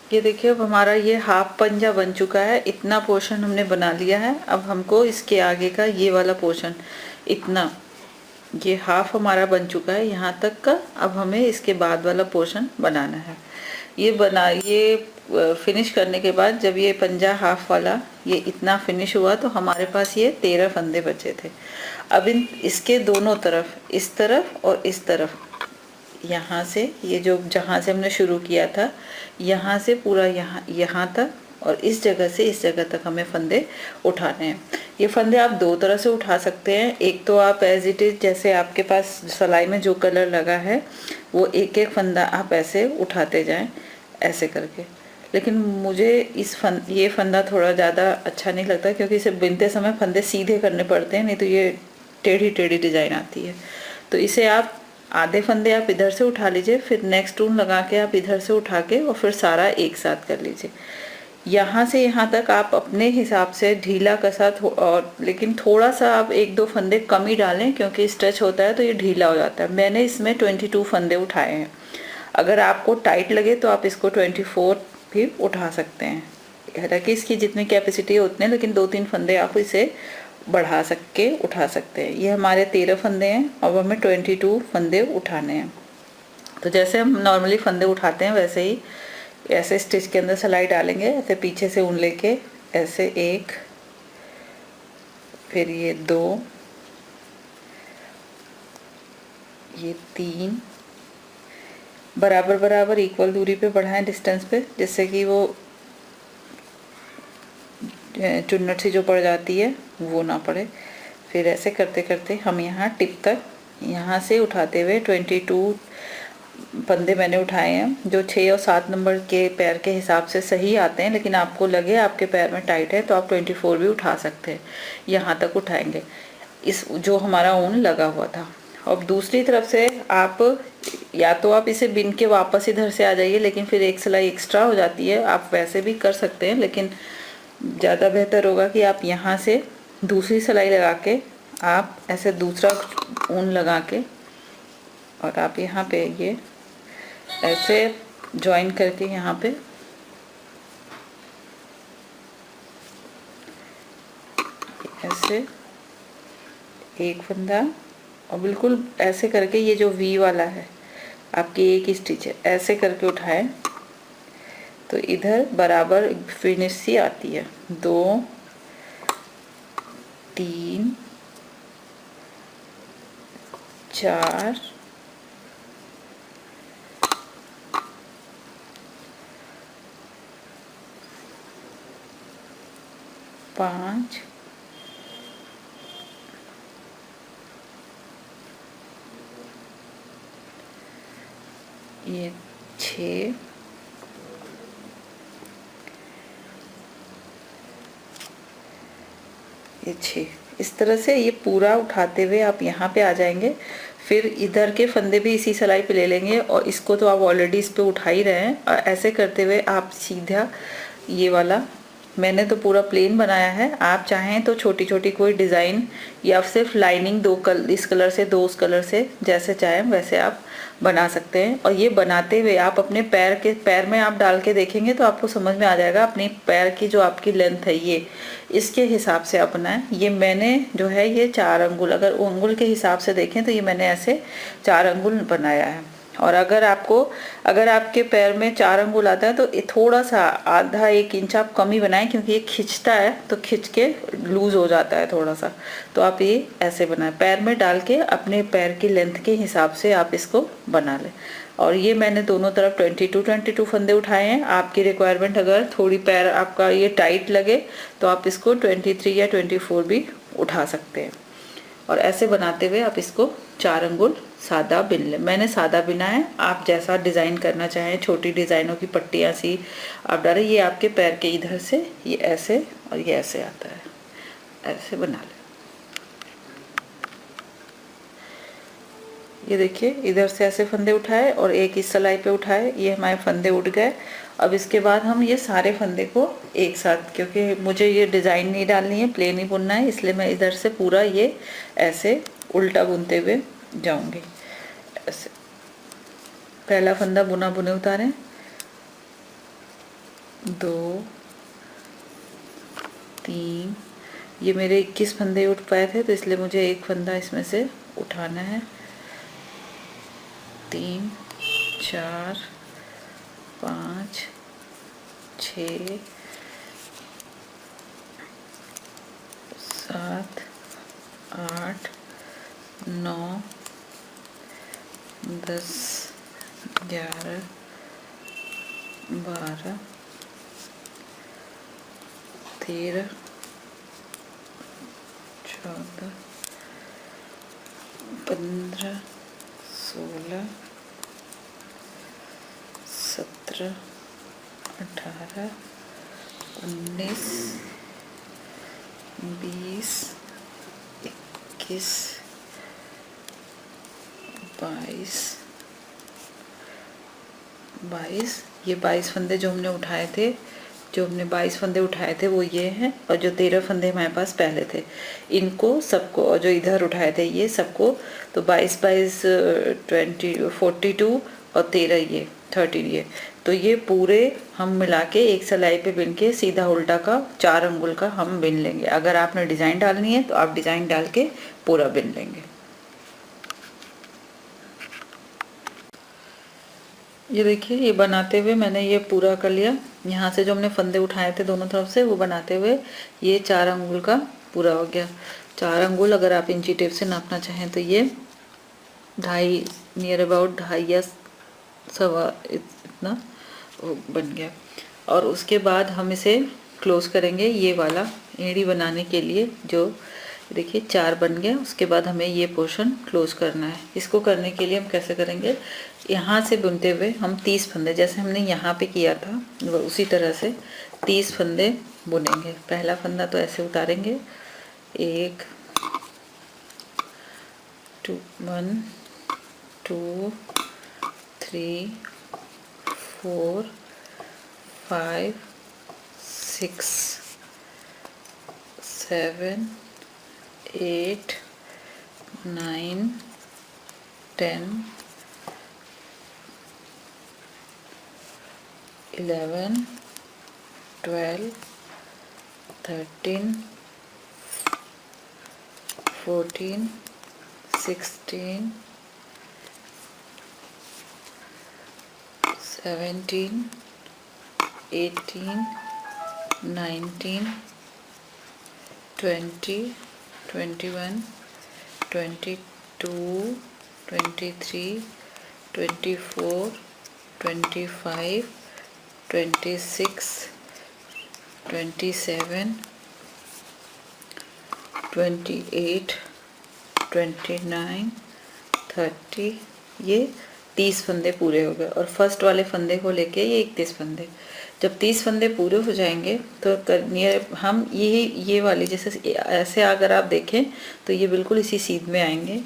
ये देखिए अब हमारा ये हाफ पंजा बन चुका है, इतना पोर्शन हमने बना लिया है। अब हमको इसके आगे का ये वाला पोर्शन, इतना, ये हाफ हमारा बन चुका है यहाँ तक का। अब हमें इसके बाद वाला पोर्शन बनाना है। ये फिनिश करने के बाद जब ये पंजा हाफ वाला ये इतना फिनिश हुआ तो हमारे पास ये 13 फंदे बचे थे। अब इसके दोनों तरफ, इस तरफ और इस तरफ, यहाँ से ये जो जहाँ से हमने शुरू किया था, यहाँ से पूरा यहाँ तक और इस जगह से इस जगह तक हमें फंदे उठाने हैं। ये फंदे आप दो तरह से उठा सकते हैं। एक तो आप एज इट इज, जैसे आपके पास सिलाई में जो कलर लगा है वो एक एक फंदा आप ऐसे उठाते जाएं, ऐसे करके। लेकिन मुझे ये फंदा थोड़ा ज़्यादा अच्छा नहीं लगता, क्योंकि इसे बुनते समय फंदे सीधे करने पड़ते हैं, नहीं तो ये टेढ़ी टेढ़ी डिजाइन आती है। तो इसे आप आधे फंदे आप इधर से उठा लीजिए, फिर नेक्स्ट ऊन लगा के आप इधर से उठा के और फिर सारा एक साथ कर लीजिए। यहाँ से यहाँ तक आप अपने हिसाब से ढीला कसा, और लेकिन थोड़ा सा आप एक दो फंदे कम ही डालें, क्योंकि स्ट्रेच होता है तो ये ढीला हो जाता है। मैंने इसमें 22 फंदे उठाए हैं। अगर आपको टाइट लगे तो आप इसको 24 भी उठा सकते हैं। हालांकि इसकी जितनी कैपेसिटी है उतने, लेकिन 2-3 फंदे आप इसे बढ़ा के उठा सकते हैं। ये हमारे 13 फंदे हैं, अब हमें 22 फंदे उठाने हैं। तो जैसे हम नॉर्मली फंदे उठाते हैं वैसे ही ऐसे स्टिच के अंदर सिलाई डालेंगे, ऐसे पीछे से ऊन लेके, ऐसे 1, फिर ये 2, ये 3, बराबर बराबर इक्वल दूरी पे बढ़ाएं, डिस्टेंस पे, जिससे कि वो चुन्नट सी जो पड़ जाती है वो ना पड़े। फिर ऐसे करते करते हम यहाँ टिप तक, यहाँ से उठाते हुए 22 फंदे मैंने उठाए हैं, जो 6 और 7 नंबर के पैर के हिसाब से सही आते हैं। लेकिन आपको लगे आपके पैर में टाइट है तो आप 24 भी उठा सकते हैं। यहाँ तक उठाएंगे इस जो हमारा ऊन लगा हुआ था। अब दूसरी तरफ से आप या तो आप इसे बिन के वापस इधर से आ जाइए, लेकिन फिर एक सिलाई एक्स्ट्रा हो जाती है, आप वैसे भी कर सकते हैं। लेकिन ज़्यादा बेहतर होगा कि आप यहाँ से दूसरी सिलाई लगा के आप ऐसे दूसरा ऊन लगा के और आप यहाँ पे ये ऐसे जॉइन करके यहाँ पे ऐसे एक फंदा, और बिल्कुल ऐसे करके ये जो वी वाला है आपकी एक स्टिच है, ऐसे करके उठाएं तो इधर बराबर फिनिश सी आती है। 2, 3, 4, 5, ये 6, ये 6। इस तरह से ये पूरा उठाते हुए आप यहाँ पे आ जाएंगे। फिर इधर के फंदे भी इसी सिलाई पे ले लेंगे, और इसको तो आप ऑलरेडी इस पे उठा ही रहे हैं। और ऐसे करते हुए आप सीधा ये वाला, मैंने तो पूरा प्लेन बनाया है, आप चाहें तो छोटी छोटी कोई डिज़ाइन या सिर्फ लाइनिंग इस कलर से 2 उस कलर से, जैसे चाहें वैसे आप बना सकते हैं। और ये बनाते हुए आप अपने पैर में आप डाल के देखेंगे तो आपको समझ में आ जाएगा अपनी पैर की जो आपकी लेंथ है ये इसके हिसाब से आप बनाएं। ये मैंने जो है ये 4 अंगुल, अगर अंगुल के हिसाब से देखें तो ये मैंने ऐसे 4 अंगुल बनाया है। और अगर आपके पैर में 4 अंगुल आता है तो थोड़ा सा आधा 1 इंच आप कम ही बनाएं, क्योंकि ये खिंचता है तो खिंच के लूज हो जाता है थोड़ा सा। तो आप ये ऐसे बनाएं, पैर में डाल के अपने पैर की लेंथ के हिसाब से आप इसको बना लें। और ये मैंने दोनों तरफ 22 फंदे उठाए हैं। आपकी रिक्वायरमेंट अगर थोड़ी पैर आपका ये टाइट लगे तो आप इसको 23 या 24 भी उठा सकते हैं। और ऐसे बनाते हुए आप इसको 4 अंगुल सादा बिन लें। मैंने सादा बिना है, आप जैसा डिज़ाइन करना चाहें, छोटी डिज़ाइनों की पट्टियाँ सी आप डालें। ये आपके पैर के इधर से ये ऐसे और ये ऐसे आता है, ऐसे बना लें। ये देखिए इधर से ऐसे फंदे उठाए और एक इस सिलाई पे उठाए, ये हमारे फंदे उठ गए। अब इसके बाद हम ये सारे फंदे को एक साथ, क्योंकि मुझे ये डिज़ाइन नहीं डालनी है, प्लेन ही बुनना है, इसलिए मैं इधर से पूरा ये ऐसे उल्टा बुनते हुए जाऊंगी। ऐसे पहला फंदा बुना बुने उतारें, 2 3, ये मेरे 21 फंदे उठ पाए थे तो इसलिए मुझे एक फंदा इसमें से उठाना है। 3 4 5 6 7 8 9 10 11 12 13 14 15 16 17 18 19 20 21 22, ये 22 फंदे जो हमने उठाए थे, जो हमने 22 फंदे उठाए थे वो ये हैं, और जो 13 फंदे हमारे पास पहले थे इनको सबको, और जो इधर उठाए थे ये सबको, तो 22 22 20 42 और 13 ये 13 ये, तो ये पूरे हम मिला के एक सिलाई पे बिन के सीधा उल्टा का 4 अंगुल का हम बिन लेंगे। अगर आपने डिज़ाइन डालनी है तो आप डिज़ाइन डाल के पूरा बिन लेंगे। ये देखिए, ये बनाते हुए मैंने ये पूरा कर लिया। यहाँ से जो हमने फंदे उठाए थे दोनों तरफ से, वो बनाते हुए ये 4 अंगुल का पूरा हो गया। 4 अंगुल अगर आप इंची टेप से नापना चाहें तो ये 2.5 नियर अबाउट 2.5 या 1.25 इतना बन गया। और उसके बाद हम इसे क्लोज करेंगे, ये वाला एड़ी बनाने के लिए। जो देखिए 4 बन गया, उसके बाद हमें ये पोर्शन क्लोज करना है। इसको करने के लिए हम कैसे करेंगे, यहाँ से बुनते हुए हम 30 फंदे, जैसे हमने यहाँ पे किया था वो उसी तरह से 30 फंदे बुनेंगे। पहला फंदा तो ऐसे उतारेंगे, 1 2 1 2 3 4 5 6 7 8 9 10 11 12 13 14 16 17 18 19 20 21 22 23 24 25 26 27 28 29 30, ये 30 फंदे पूरे हो गए। और फर्स्ट वाले फंदे को लेके ये 31 फंदे। जब 30 फंदे पूरे हो जाएंगे तो नियर हम ये वाली, जैसे ऐसे अगर आप देखें तो ये बिल्कुल इसी सीध में आएंगे।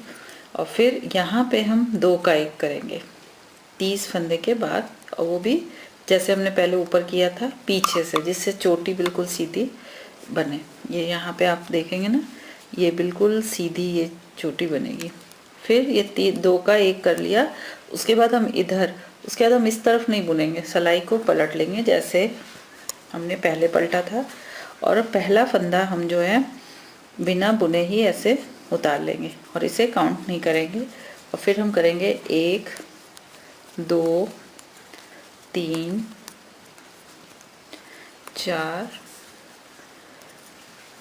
और फिर यहाँ पे हम 2 का 1 करेंगे 30 फंदे के बाद, और वो भी जैसे हमने पहले ऊपर किया था पीछे से, जिससे चोटी बिल्कुल सीधी बने। ये यहाँ पे आप देखेंगे ना, ये बिल्कुल सीधी ये चोटी बनेगी। फिर ये 2 का 1 कर लिया, उसके बाद हम इधर, उसके बाद हम इस तरफ नहीं बुनेंगे, सिलाई को पलट लेंगे जैसे हमने पहले पलटा था। और पहला फंदा हम जो है बिना बुने ही ऐसे उतार लेंगे और इसे काउंट नहीं करेंगे। और फिर हम करेंगे 1 2 3 4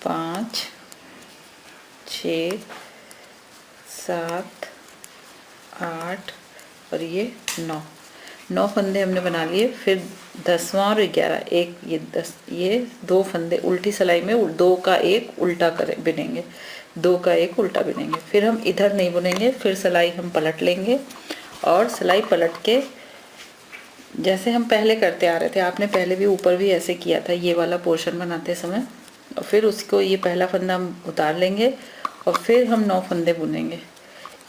5 6 7 8 और ये 9 फंदे हमने बना लिए। फिर 10वां और 11, एक ये 10, ये 2 फंदे उल्टी सिलाई में 2 का 1 उल्टा करें बिनेंगे, 2 का 1 उल्टा बिनेंगे। फिर हम इधर नहीं बुनेंगे, फिर सिलाई हम पलट लेंगे और सिलाई पलट के जैसे हम पहले करते आ रहे थे, आपने पहले भी ऊपर भी ऐसे किया था ये वाला पोर्शन बनाते समय। और फिर उसको ये पहला फंदा हम उतार लेंगे और फिर हम 9 फंदे बुनेंगे,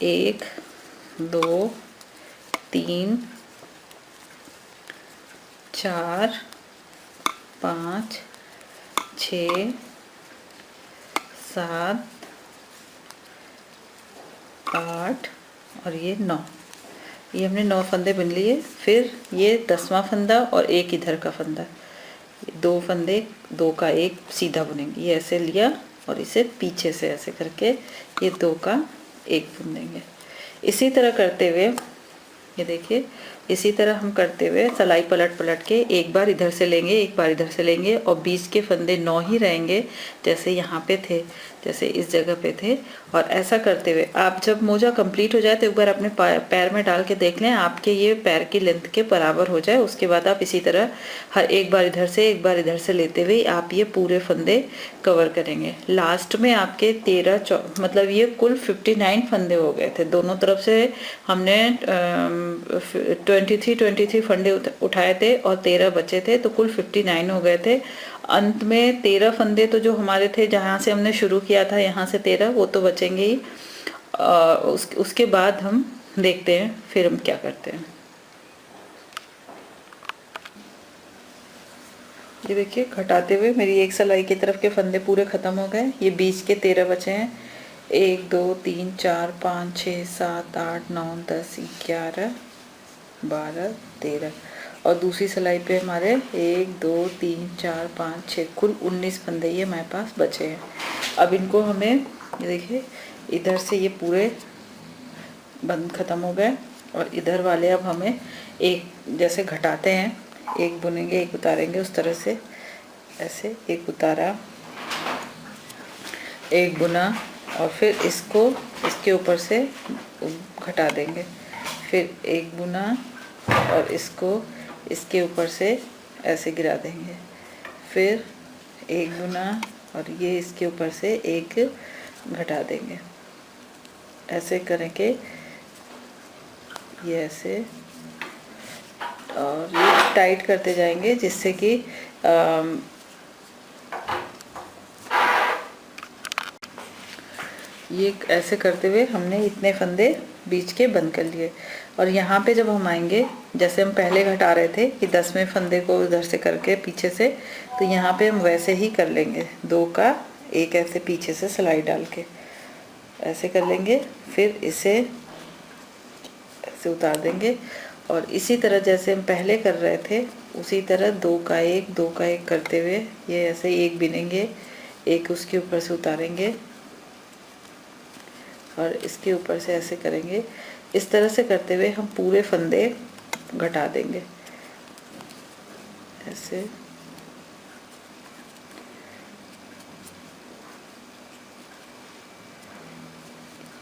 1 2 3 4 5 6 7 8 और ये 9, ये हमने 9 फंदे बुन लिए। फिर ये 10वां फंदा और एक इधर का फंदा, दो फंदे, दो का एक सीधा बुनेंगे, ये ऐसे लिया और इसे पीछे से ऐसे करके ये दो का एक बुन देंगे। इसी तरह करते हुए ये देखिए, इसी तरह हम करते हुए सलाई पलट पलट के एक बार इधर से लेंगे, एक बार इधर से लेंगे और बीच के फंदे 9 ही रहेंगे जैसे यहाँ पे थे, जैसे इस जगह पे थे। और ऐसा करते हुए आप जब मोजा कंप्लीट हो जाए तो एक बार अपने पैर में डाल के देख लें आपके ये पैर की लेंथ के बराबर हो जाए। उसके बाद आप इसी तरह हर एक बार इधर से एक बार इधर से लेते हुए आप ये पूरे फंदे कवर करेंगे। लास्ट में आपके 13 मतलब ये कुल 59 फंदे हो गए थे। दोनों तरफ से हमने 23 फंदे उठाए थे और 13 बचे थे, तो कुल 59 हो गए थे। अंत में 13 फंदे तो जो हमारे थे, जहाँ से हमने शुरू किया था यहाँ से 13, वो तो बचेंगे ही। उसके बाद हम देखते हैं फिर हम क्या करते हैं। ये देखिए, घटाते हुए मेरी एक सिलाई की तरफ के फंदे पूरे खत्म हो गए। ये बीच के 13 बचे हैं, 1 2 3 4 5 6 7 8 9 10 11 12 13 और दूसरी सिलाई पे हमारे 1 2 3 4 5 6 कुल 19 फंदे ये हमारे पास बचे हैं। अब इनको हमें, ये देखिए, इधर से ये पूरे बंद खत्म हो गए और इधर वाले अब हमें एक जैसे घटाते हैं, एक बुनेंगे एक उतारेंगे, उस तरह से ऐसे एक उतारा एक बुना और फिर इसको इसके ऊपर से घटा देंगे, फिर एक बुना और इसको इसके ऊपर से ऐसे गिरा देंगे, फिर एक बुना और ये इसके ऊपर से एक घटा देंगे। ऐसे करेंगे, ये ऐसे, और ये टाइट करते जाएंगे जिससे कि ये ऐसे करते हुए हमने इतने फंदे बीच के बंद कर लिए। और यहाँ पे जब हम आएंगे, जैसे हम पहले घटा रहे थे कि 10वें फंदे को उधर से करके पीछे से, तो यहाँ पे हम वैसे ही कर लेंगे, दो का एक ऐसे पीछे से सिलाई डाल के ऐसे कर लेंगे, फिर इसे ऐसे उतार देंगे और इसी तरह जैसे हम पहले कर रहे थे उसी तरह दो का एक करते हुए ये ऐसे एक बिनेंगे, एक उसके ऊपर से उतारेंगे और इसके ऊपर से ऐसे करेंगे। इस तरह से करते हुए हम पूरे फंदे घटा देंगे ऐसे।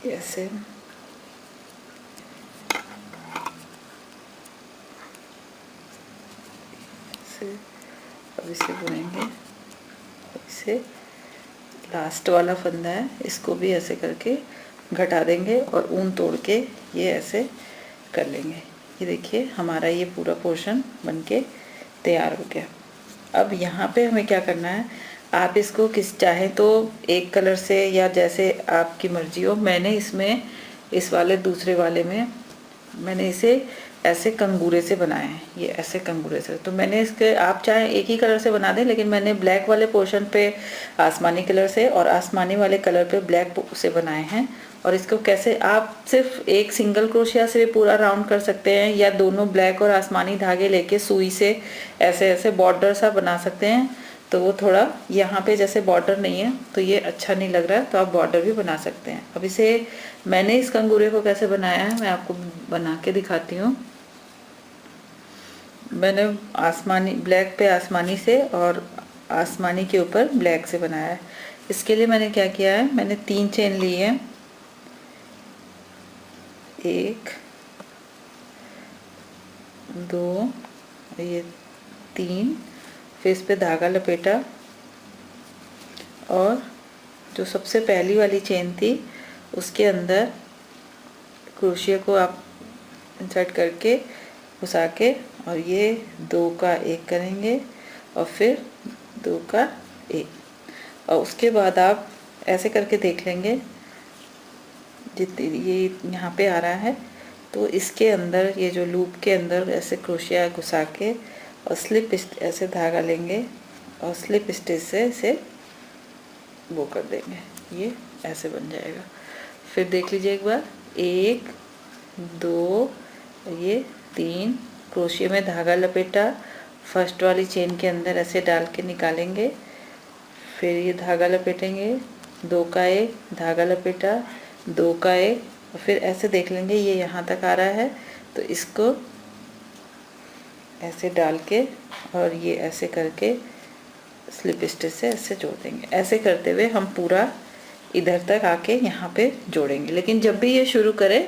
ऐसे अब इसे बुनेंगे, इसे लास्ट वाला फंदा है इसको भी ऐसे करके घटा देंगे और ऊन तोड़ के ये ऐसे कर लेंगे। ये देखिए हमारा ये पूरा पोर्शन बनके तैयार हो गया। अब यहाँ पे हमें क्या करना है, आप इसको किस चाहे तो एक कलर से या जैसे आपकी मर्जी हो। मैंने इसमें इस वाले दूसरे वाले में मैंने इसे ऐसे कंगूरे से बनाए हैं, ये ऐसे कंगूरे से। तो मैंने इसके, आप चाहे एक ही कलर से बना दें, लेकिन मैंने ब्लैक वाले पोर्शन पे आसमानी कलर से और आसमानी वाले कलर पे ब्लैक से बनाए हैं। और इसको कैसे, आप सिर्फ एक सिंगल क्रोशिया से भी पूरा राउंड कर सकते हैं या दोनों ब्लैक और आसमानी धागे लेके सुई से ऐसे ऐसे बॉर्डर सा बना सकते हैं। तो वो थोड़ा यहाँ पे जैसे बॉर्डर नहीं है तो ये अच्छा नहीं लग रहा है, तो आप बॉर्डर भी बना सकते हैं। अब इसे मैंने इस कंगूरे को कैसे बनाया है मैं आपको बना के दिखाती हूँ। मैंने आसमानी ब्लैक पे आसमानी से और आसमानी के ऊपर ब्लैक से बनाया है। इसके लिए मैंने क्या किया है, मैंने 3 चेन ली है, 1 2 ये 3, फिर इस पे धागा लपेटा और जो सबसे पहली वाली चेन थी उसके अंदर क्रोशिया को आप इंसर्ट करके घुसा के और ये 2 का 1 करेंगे और फिर 2 का 1 और उसके बाद आप ऐसे करके देख लेंगे जितनी ये यहाँ पे आ रहा है तो इसके अंदर ये जो लूप के अंदर ऐसे क्रोशिया घुसा के और स्लिप ऐसे धागा लेंगे और स्लिप स्टिच से इसे वो कर देंगे, ये ऐसे बन जाएगा। फिर देख लीजिए एक बार, 1 2 ये 3 क्रोशिया में धागा लपेटा, फर्स्ट वाली चेन के अंदर ऐसे डाल के निकालेंगे, फिर ये धागा लपेटेंगे, 2 का एक धागा लपेटा, 2 का एक, और फिर ऐसे देख लेंगे ये यहाँ तक आ रहा है, तो इसको ऐसे डाल के और ये ऐसे करके स्लिप स्टिच से ऐसे जोड़ देंगे। ऐसे करते हुए हम पूरा इधर तक आके यहाँ पे जोड़ेंगे। लेकिन जब भी ये शुरू करें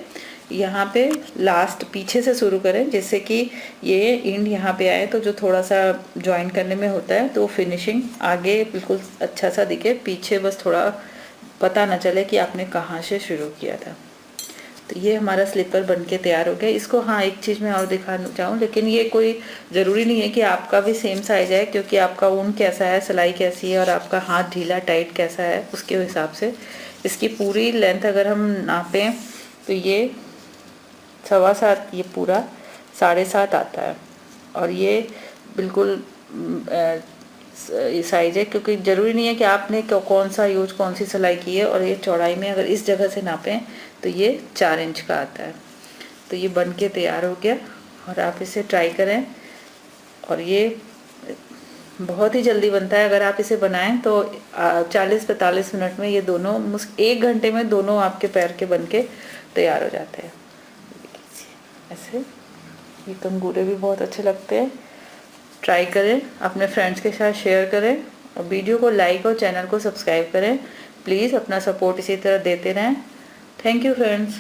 यहाँ पे लास्ट पीछे से शुरू करें, जिससे कि ये एंड यहाँ पे आए, तो जो थोड़ा सा ज्वाइन करने में होता है तो फिनिशिंग आगे बिल्कुल अच्छा सा दिखे, पीछे बस थोड़ा पता ना चले कि आपने कहाँ से शुरू किया था। तो ये हमारा स्लीपर बनके तैयार हो गया। इसको हाँ एक चीज़ मैं और दिखाना चाहूँ, लेकिन ये कोई ज़रूरी नहीं है कि आपका भी सेम साइज है, क्योंकि आपका ऊन कैसा है, सिलाई कैसी है और आपका हाथ ढीला टाइट कैसा है, उसके हिसाब से इसकी पूरी लेंथ अगर हम नापें तो ये 7.25, ये पूरा 7.5 आता है। और ये बिल्कुल साइज है, क्योंकि ज़रूरी नहीं है कि आपने कौन सा यूज कौन सी सिलाई की है। और ये चौड़ाई में अगर इस जगह से नापें तो ये 4 इंच का आता है। तो ये बन के तैयार हो गया और आप इसे ट्राई करें। और ये बहुत ही जल्दी बनता है, अगर आप इसे बनाएं तो 40-45 मिनट में ये दोनों 1 घंटे में दोनों आपके पैर के बन के तैयार हो जाते हैं। ऐसे ये कंगूरे भी बहुत अच्छे लगते हैं। ट्राई करें, अपने फ्रेंड्स के साथ शेयर करें और वीडियो को लाइक और चैनल को सब्सक्राइब करें। प्लीज़ अपना सपोर्ट इसी तरह देते रहें। Thank you friends.